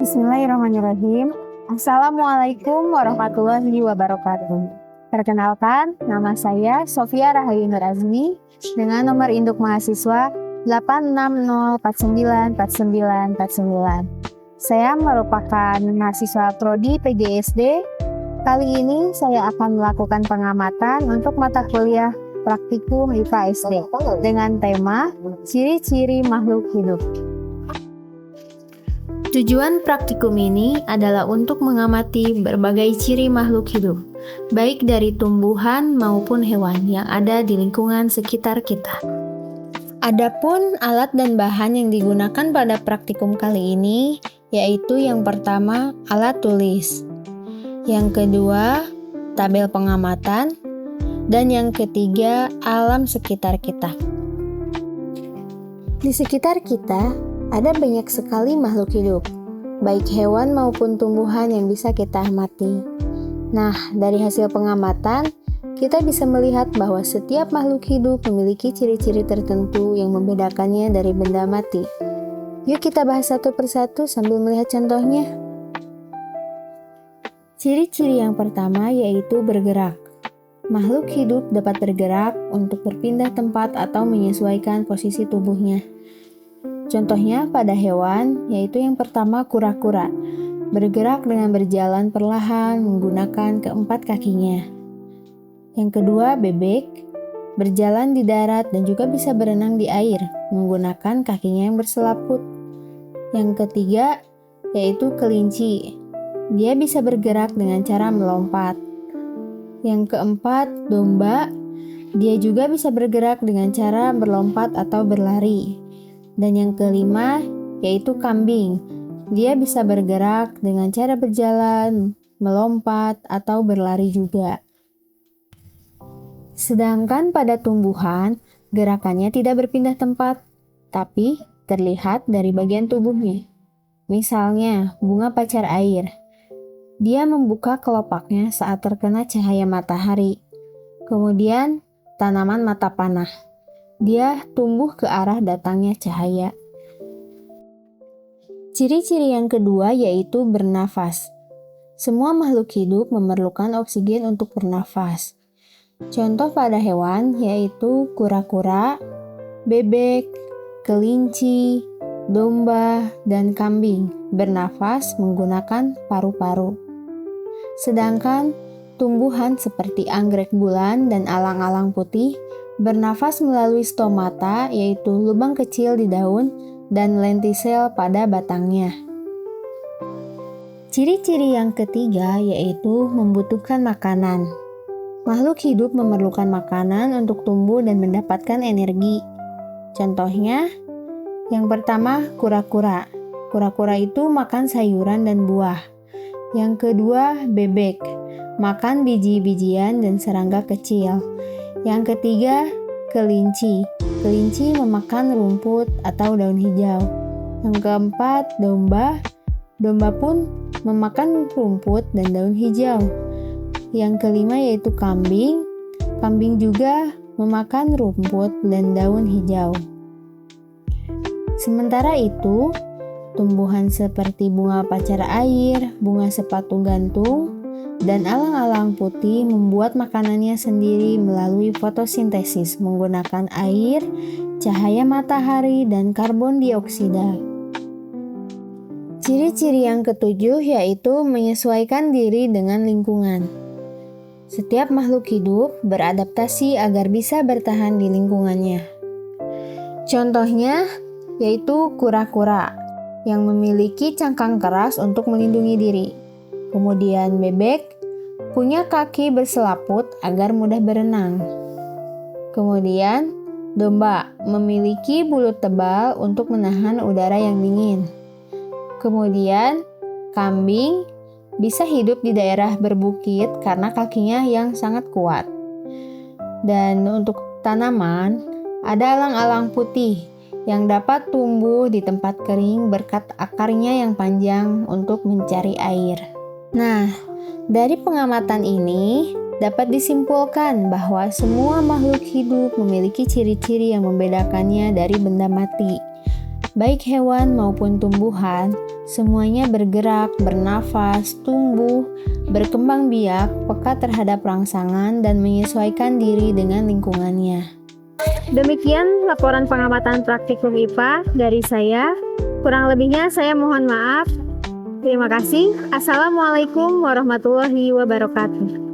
Bismillahirrahmanirrahim. Assalamualaikum warahmatullahi wabarakatuh. Perkenalkan, nama saya Sofia Rahayu Nur Azmi dengan nomor induk mahasiswa 860494949. Saya merupakan mahasiswa Prodi PGSD. Kali ini saya akan melakukan pengamatan untuk mata kuliah Praktikum IPA SD dengan tema Ciri-ciri makhluk hidup. Tujuan praktikum ini adalah untuk mengamati berbagai ciri makhluk hidup, baik dari tumbuhan maupun hewan yang ada di lingkungan sekitar kita. Adapun alat dan bahan yang digunakan pada praktikum kali ini, yaitu yang pertama alat tulis, yang kedua tabel pengamatan, dan yang ketiga alam sekitar kita. Di sekitar kita ada banyak sekali makhluk hidup, baik hewan maupun tumbuhan yang bisa kita amati. Nah, dari hasil pengamatan, kita bisa melihat bahwa setiap makhluk hidup memiliki ciri-ciri tertentu yang membedakannya dari benda mati. Yuk kita bahas satu persatu sambil melihat contohnya. Ciri-ciri yang pertama yaitu bergerak. Makhluk hidup dapat bergerak untuk berpindah tempat atau menyesuaikan posisi tubuhnya. Contohnya pada hewan, yaitu yang pertama kura-kura, bergerak dengan berjalan perlahan menggunakan keempat kakinya. Yang kedua bebek, berjalan di darat dan juga bisa berenang di air menggunakan kakinya yang berselaput. Yang ketiga yaitu kelinci, dia bisa bergerak dengan cara melompat. Yang keempat domba, dia juga bisa bergerak dengan cara berlompat atau berlari. Dan yang kelima yaitu kambing. Dia bisa bergerak dengan cara berjalan, melompat, atau berlari juga. Sedangkan pada tumbuhan, gerakannya tidak berpindah tempat, tapi terlihat dari bagian tubuhnya. Misalnya, bunga pacar air. Dia membuka kelopaknya saat terkena cahaya matahari. Kemudian, tanaman mata panah. Dia tumbuh ke arah datangnya cahaya. Ciri-ciri yang kedua yaitu bernafas. Semua makhluk hidup memerlukan oksigen untuk bernafas. Contoh pada hewan yaitu kura-kura, bebek, kelinci, domba, dan kambing bernafas menggunakan paru-paru. Sedangkan tumbuhan seperti anggrek bulan dan alang-alang putih bernafas melalui stomata, yaitu lubang kecil di daun, dan lentisel pada batangnya. Ciri-ciri yang ketiga yaitu membutuhkan makanan. Makhluk hidup memerlukan makanan untuk tumbuh dan mendapatkan energi. Contohnya, yang pertama kura-kura. Kura-kura itu makan sayuran dan buah. Yang kedua bebek, makan biji-bijian dan serangga kecil. Yang ketiga, kelinci. Kelinci memakan rumput atau daun hijau. Yang keempat, domba. Domba pun memakan rumput dan daun hijau. Yang kelima yaitu kambing. Kambing juga memakan rumput dan daun hijau. Sementara itu, tumbuhan seperti bunga pacar air, bunga sepatu gantung, dan alang-alang putih membuat makanannya sendiri melalui fotosintesis menggunakan air, cahaya matahari, dan karbon dioksida. Ciri-ciri yang ketujuh yaitu menyesuaikan diri dengan lingkungan. Setiap makhluk hidup beradaptasi agar bisa bertahan di lingkungannya. Contohnya yaitu kura-kura yang memiliki cangkang keras untuk melindungi diri. Kemudian bebek punya kaki berselaput agar mudah berenang. Kemudian domba memiliki bulu tebal untuk menahan udara yang dingin. Kemudian kambing bisa hidup di daerah berbukit karena kakinya yang sangat kuat. Dan untuk tanaman ada alang-alang putih yang dapat tumbuh di tempat kering berkat akarnya yang panjang untuk mencari air. Nah, dari pengamatan ini dapat disimpulkan bahwa semua makhluk hidup memiliki ciri-ciri yang membedakannya dari benda mati. Baik hewan maupun tumbuhan, Semuanya bergerak, bernafas, tumbuh, berkembang biak, peka terhadap rangsangan, dan menyesuaikan diri dengan lingkungannya. Demikian laporan pengamatan praktikum IPA dari saya. Kurang lebihnya saya mohon maaf. Terima kasih. Assalamualaikum warahmatullahi wabarakatuh.